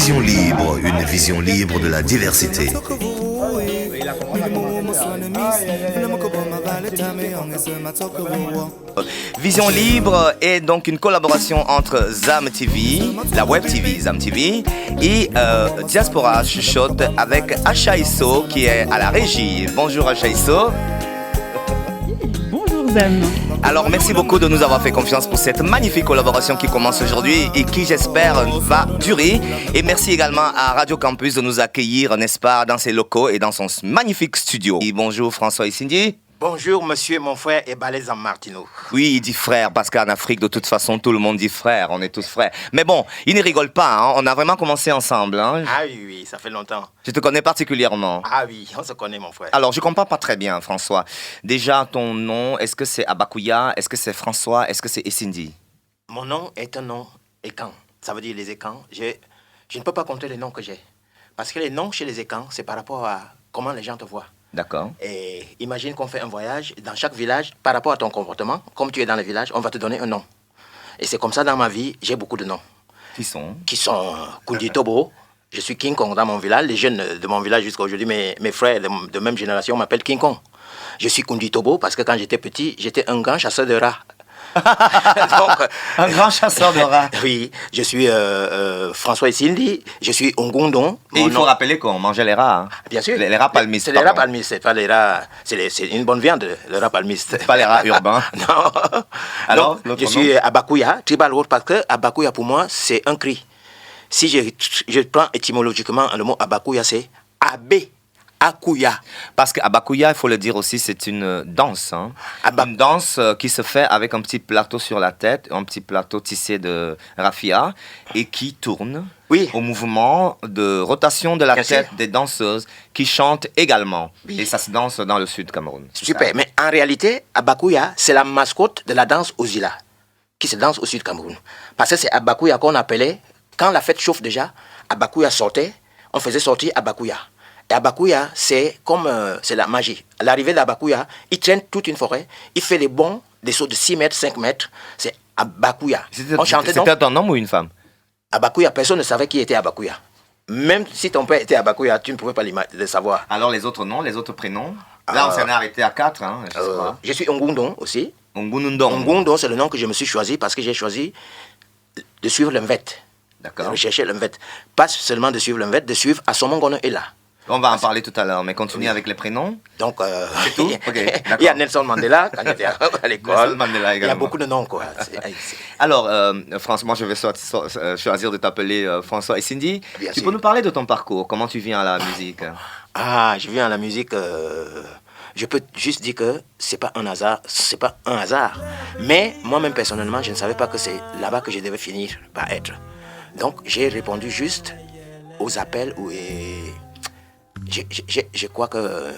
Vision libre, une vision libre de la diversité. Vision libre est donc une collaboration entre Zam TV, la web TV Zam TV, et Diaspora Chuchote avec Achaïso qui est à la régie. Bonjour Achaïso. Bonjour Zam. Alors merci beaucoup de nous avoir fait confiance pour cette magnifique collaboration qui commence aujourd'hui et qui j'espère va durer. Et merci également à Radio Campus de nous accueillir, n'est-ce pas, dans ses locaux et dans son magnifique studio. Et bonjour François et Cindy. Bonjour monsieur, mon frère et Balais en Martineau. Oui, il dit frère parce qu'en Afrique, de toute façon, tout le monde dit frère, on est tous frères. Mais bon, il ne rigole pas, hein, on a vraiment commencé ensemble. Hein. Ah oui, ça fait longtemps. Je te connais particulièrement. Ah oui, on se connaît mon frère. Alors, je comprends pas très bien, François. Déjà, ton nom, est-ce que c'est Abakouya? Est-ce que c'est François? Est-ce que c'est Essindi? Mon nom est un nom écan. Ça veut dire les écans. Je ne peux pas compter les noms que j'ai. Parce que les noms chez les écans, c'est par rapport à comment les gens te voient. D'accord. Et imagine qu'on fait un voyage, dans chaque village, par rapport à ton comportement, comme tu es dans le village, on va te donner un nom. Et c'est comme ça dans ma vie, j'ai beaucoup de noms. Qui sont Kundi Tobo. Je suis King Kong dans mon village. Les jeunes de mon village jusqu'à aujourd'hui, mes frères de même génération m'appellent King Kong. Je suis Kundi Tobo parce que quand j'étais petit, j'étais un grand chasseur de rats. Donc, un grand chasseur de rats. Oui, je suis François Essindi, je suis Ongondon. Et il faut rappeler qu'on mangeait les rats. Hein. Bien sûr. Les rats palmistes. C'est les rats palmistes, c'est pas les rats. C'est une bonne viande, le rat palmiste. C'est pas les rats urbains. Non. Alors, donc, je suis Abakouya, tribal word, parce que Abakouya pour moi, c'est un cri. Si je prends étymologiquement le mot Abakouya, c'est Abé. Akouya. Parce qu'Abakouya, il faut le dire aussi, c'est une danse. Hein? Une danse qui se fait avec un petit plateau sur la tête, un petit plateau tissé de raffia et qui tourne au mouvement de rotation de la tête des danseuses qui chantent également. Oui. Et ça se danse dans le sud Cameroun. Super, mais en réalité, Abakouya, c'est la mascotte de la danse Ozila qui se danse au sud Cameroun. Parce que c'est Abakouya qu'on appelait, quand la fête chauffe déjà, Abakouya sortait, on faisait sortir Abakouya. Et Abakouya, c'est comme c'est la magie. À l'arrivée d'Abakouya, il traîne toute une forêt, il fait des bonds, des sauts de 6 mètres, 5 mètres. C'est Abakouya. C'était un homme ou une femme? Abakouya, personne ne savait qui était Abakouya. Même si ton père était Abakouya, tu ne pouvais pas le savoir. Alors les autres noms, les autres prénoms? Là, on s'en est arrêté à 4. Hein, je suis Ongondon aussi. Ongondon. Ongondon, c'est le nom que je me suis choisi parce que j'ai choisi de suivre l'Mvet. D'accord. De rechercher l'Mvet. Pas seulement de suivre l'Mvet, de suivre Assomongono est là. On va en parler tout à l'heure, mais continue avec les prénoms. Donc, c'est tout. Il y a Nelson Mandela, quand j'étais à l'école. Il y a beaucoup de noms, quoi. Alors, François, moi, je vais choisir de t'appeler François et Cindy. Tu peux nous parler de ton parcours? Comment tu viens à la musique? Ah, je viens à la musique... je peux juste dire que c'est pas un hasard. C'est pas un hasard. Mais moi-même, personnellement, je ne savais pas que c'est là-bas que je devais finir par être. Donc, j'ai répondu juste aux appels je crois que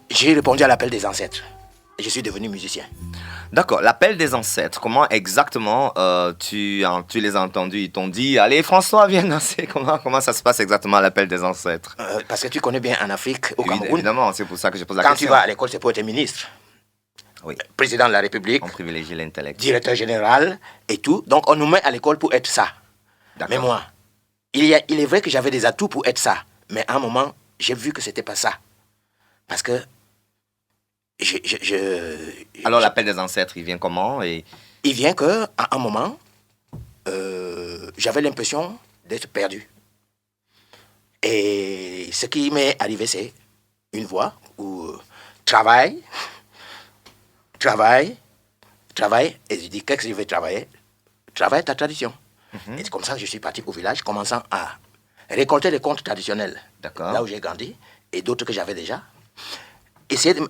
j'ai répondu à l'appel des ancêtres et je suis devenu musicien. D'accord, l'appel des ancêtres, comment exactement tu les as entendus? Ils t'ont dit, allez François, viens danser. Comment ça se passe exactement l'appel des ancêtres? Parce que tu connais bien en Afrique, au Cameroun. Évidemment, c'est pour ça que je pose la question. Quand tu vas à l'école, c'est pour être ministre. Oui. Président de la République. On privilégie l'intellect. Directeur général et tout. Donc on nous met à l'école pour être ça. Mais moi, il est vrai que j'avais des atouts pour être ça. Mais à un moment, j'ai vu que c'était pas ça. Parce que Alors l'appel des ancêtres, il vient comment Il vient que à un moment, j'avais l'impression d'être perdu. Et ce qui m'est arrivé, c'est une voix où travaille. Et je dis, qu'est-ce que je vais travailler? Travaille ta tradition. Et c'est comme ça que je suis parti au village, commençant à récolter les contes traditionnels, là où j'ai grandi, et d'autres que j'avais déjà. Essayer de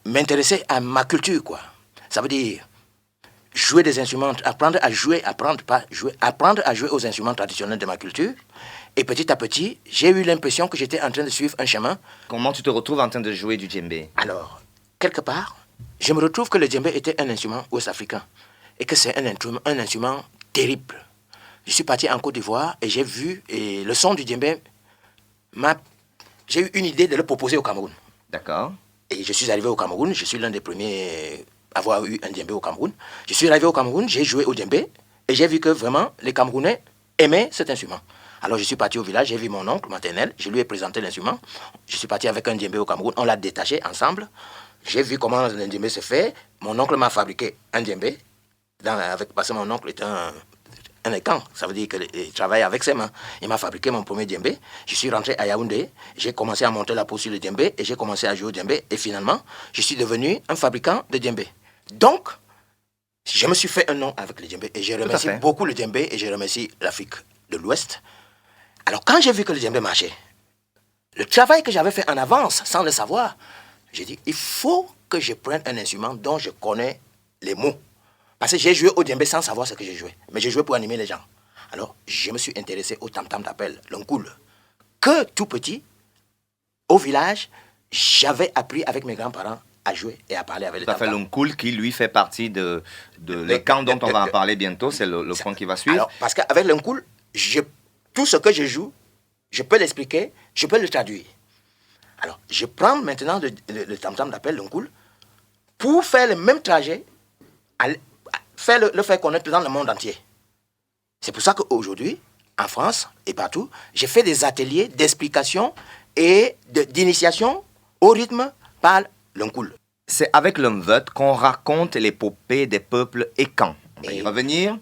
m'intéresser à ma culture, quoi. Ça veut dire jouer des instruments, apprendre à jouer aux instruments traditionnels de ma culture. Et petit à petit, j'ai eu l'impression que j'étais en train de suivre un chemin. Comment tu te retrouves en train de jouer du djembé? Alors, quelque part, je me retrouve que le djembé était un instrument ouest-africain et que c'est un instrument terrible. Je suis parti en Côte d'Ivoire et j'ai vu et le son du djembé. J'ai eu une idée de le proposer au Cameroun. D'accord. Et je suis arrivé au Cameroun, je suis l'un des premiers à avoir eu un djembé au Cameroun. Je suis arrivé au Cameroun, j'ai joué au djembé et j'ai vu que vraiment les Camerounais aimé cet instrument. Alors je suis parti au village, j'ai vu mon oncle maternel, je lui ai présenté l'instrument. Je suis parti avec un djembé au Cameroun, on l'a détaché ensemble. J'ai vu comment un djembé se fait. Mon oncle m'a fabriqué un djembé, parce que mon oncle est un écan, ça veut dire qu'il travaille avec ses mains. Il m'a fabriqué mon premier djembé. Je suis rentré à Yaoundé, j'ai commencé à monter la peau sur le djembé et j'ai commencé à jouer au djembé. Et finalement, je suis devenu un fabricant de djembé. Donc, je me suis fait un nom avec le djembé et je remercie beaucoup le djembé et je remercie l'Afrique de l'Ouest. Alors, quand j'ai vu que le djembé marchait, le travail que j'avais fait en avance, sans le savoir, j'ai dit, il faut que je prenne un instrument dont je connais les mots. Parce que j'ai joué au djembé sans savoir ce que j'ai joué. Mais j'ai joué pour animer les gens. Alors, je me suis intéressé au tam-tam d'appel, l'onkoul. Que tout petit, au village, j'avais appris avec mes grands-parents à jouer et à parler avec les tam-tam. Ça fait l'onkoul qui, lui, fait partie de l'écan dont on va en parler bientôt. C'est le point qui va suivre. Alors, parce qu'avec l'onkoul, tout ce que je joue, je peux l'expliquer, je peux le traduire. Alors, je prends maintenant le tam-tam d'appel, l'onkoul, pour faire le même trajet, le faire connaître dans le monde entier. C'est pour ça qu'aujourd'hui, en France et partout, j'ai fait des ateliers d'explication et d'initiation au rythme par l'onkoul. C'est avec l'Mvet qu'on raconte l'épopée des peuples écans. On va y revenir.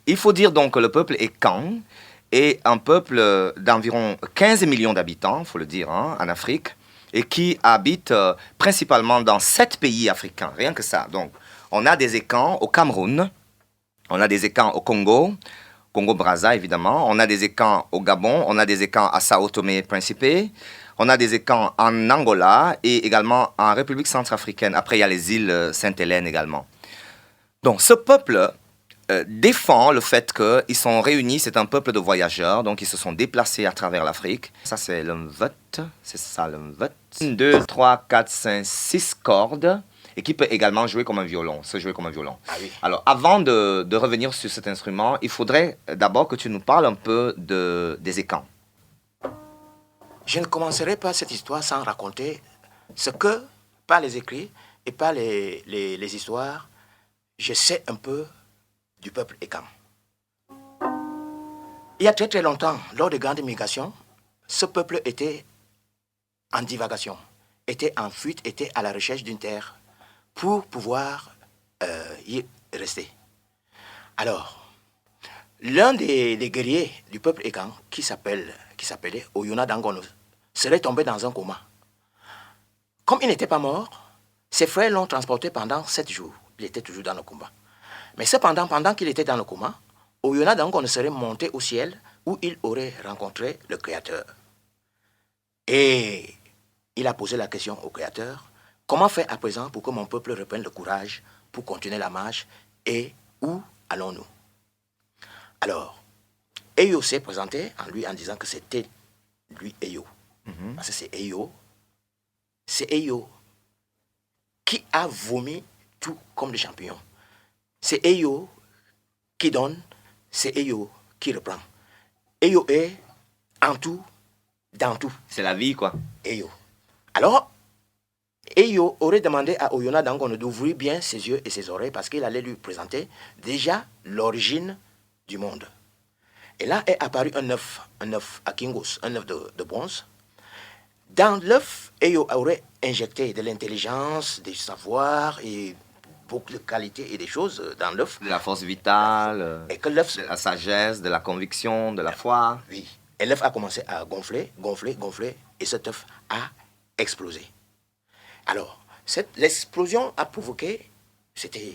Il faut dire donc que le peuple écan est un peuple d'environ 15 millions d'habitants, il faut le dire, en Afrique, et qui habite principalement dans 7 pays africains, rien que ça. Donc, on a des écans au Cameroun, on a des écans au Congo, Congo-Brazza évidemment, on a des écans au Gabon, on a des écans à Sao Tomé-Principe, on a des écans en Angola et également en République centrafricaine. Après, il y a les îles Sainte-Hélène également. Donc, ce peuple défend le fait qu'ils sont réunis, c'est un peuple de voyageurs, donc ils se sont déplacés à travers l'Afrique. Ça, c'est l'Mvet, c'est ça l'Mvet. 1, 2, 3, 4, 5, 6 cordes, et qui peut également jouer comme un violon, se jouer comme un violon. Ah oui. Alors, avant de revenir sur cet instrument, il faudrait d'abord que tu nous parles un peu des écans. Je ne commencerai pas cette histoire sans raconter ce que, par les écrits et par les histoires, je sais un peu du peuple écan. Il y a très très longtemps, lors des grandes migrations, ce peuple était en divagation, était en fuite, était à la recherche d'une terre pour pouvoir y rester. Alors, l'un des guerriers du peuple écan, qui s'appelait Oyona Dangono, serait tombé dans un coma. Comme il n'était pas mort, ses frères l'ont transporté pendant 7 jours. Il était toujours dans le combat. Mais cependant, pendant qu'il était dans le coma, Oyona Dangono serait monté au ciel où il aurait rencontré le Créateur. Et il a posé la question au Créateur, comment faire à présent pour que mon peuple reprenne le courage pour continuer la marche et où allons-nous? Alors, Eyo s'est présenté en lui en disant que c'était lui Eyo. Parce que c'est Eyo. C'est Eyo qui a vomi tout comme des champignons. C'est Eyo qui donne, c'est Eyo qui reprend. Eyo est en tout, dans tout. C'est la vie, quoi. Eyo. Alors, Eyo aurait demandé à Oyona Dangono d'ouvrir bien ses yeux et ses oreilles parce qu'il allait lui présenter déjà l'origine du monde. Et là est apparu un œuf à Kingos, un œuf de bronze. Dans l'œuf, Eyo aurait injecté de l'intelligence, du savoir et beaucoup de qualités et des choses dans l'œuf. De la force vitale, et que l'œuf, de la sagesse, de la conviction, de la foi. Oui. Et l'œuf a commencé à gonfler, et cet œuf a explosé. Alors, l'explosion a provoqué, c'était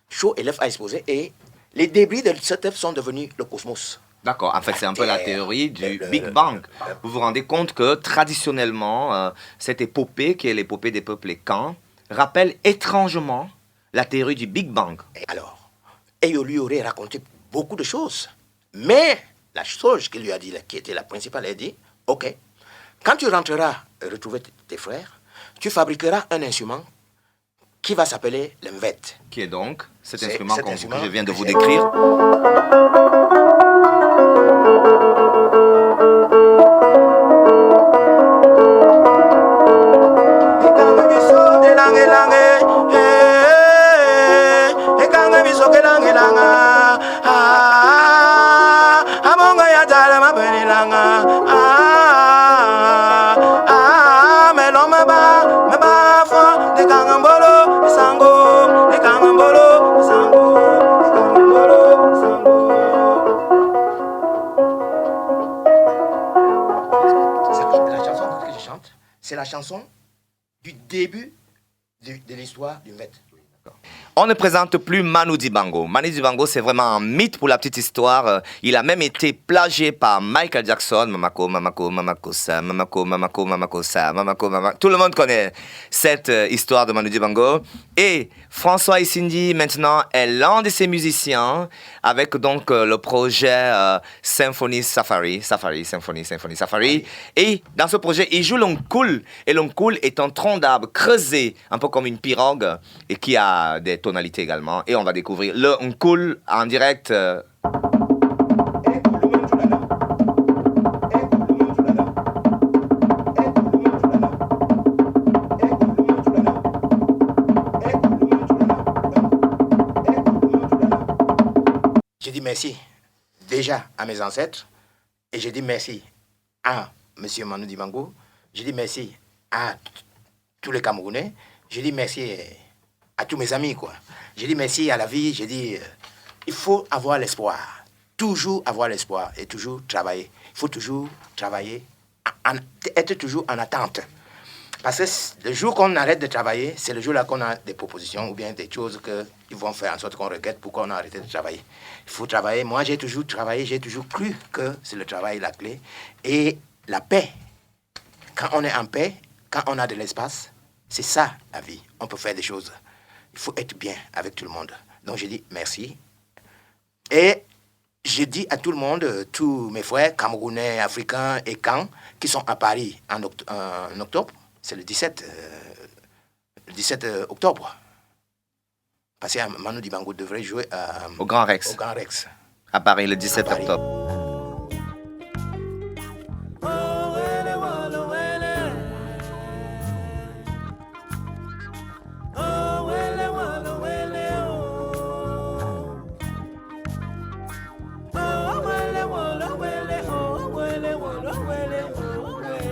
chaud, et l'œuf a explosé, et les débris de cet œuf sont devenus le cosmos. D'accord, en fait c'est un peu la théorie du Big Bang. Vous vous rendez compte que traditionnellement, cette épopée, qui est l'épopée des peuples écans, rappelle étrangement la théorie du Big Bang. Et alors, Eyo lui aurait raconté beaucoup de choses, mais la chose qu'il lui a dit, qui était la principale, elle dit, ok, quand tu rentreras retrouver tes frères, tu fabriqueras un instrument qui va s'appeler l'Mvet. Qui est donc cet instrument que je viens de vous décrire. la chanson du début de l'histoire du Mvet. On ne présente plus Manu Dibango. Manu Dibango, c'est vraiment un mythe pour la petite histoire. Il a même été plagié par Michael Jackson. Mamako, mamako, mamako, sa, mamako, mamako, mamako, sa, mamako, mamako. Tout le monde connaît cette histoire de Manu Dibango. Et François Issindi, maintenant, est l'un de ses musiciens avec donc le projet Symphony Safari. Et dans ce projet, il joue l'oncoul. Et l'oncoul est un tronc d'arbre creusé, un peu comme une pirogue, et qui a des tonalités également. Et on va découvrir le oncoul en direct. J'ai dit merci déjà à mes ancêtres et j'ai dit merci à M. Manu Dibango. J'ai dit merci à tous les Camerounais. J'ai dit merci à tous mes amis, quoi. J'ai dit merci à la vie. J'ai dit, il faut avoir l'espoir. Toujours avoir l'espoir et toujours travailler. Il faut toujours travailler, être toujours en attente. Parce que le jour qu'on arrête de travailler, c'est le jour-là qu'on a des propositions ou bien des choses qui vont faire en sorte qu'on regrette pourquoi on a arrêté de travailler. Il faut travailler. Moi, j'ai toujours travaillé, j'ai toujours cru que c'est le travail la clé. Et la paix, quand on est en paix, quand on a de l'espace, c'est ça la vie. On peut faire des choses. Il faut être bien avec tout le monde. Donc, j'ai dit merci. Et je dis à tout le monde, tous mes frères camerounais, africains et Caen, qui sont à Paris en octobre, c'est le 17 octobre. Parce que Manu Dibango devrait jouer au Grand Rex. Au Grand Rex. À Paris, le 17 octobre.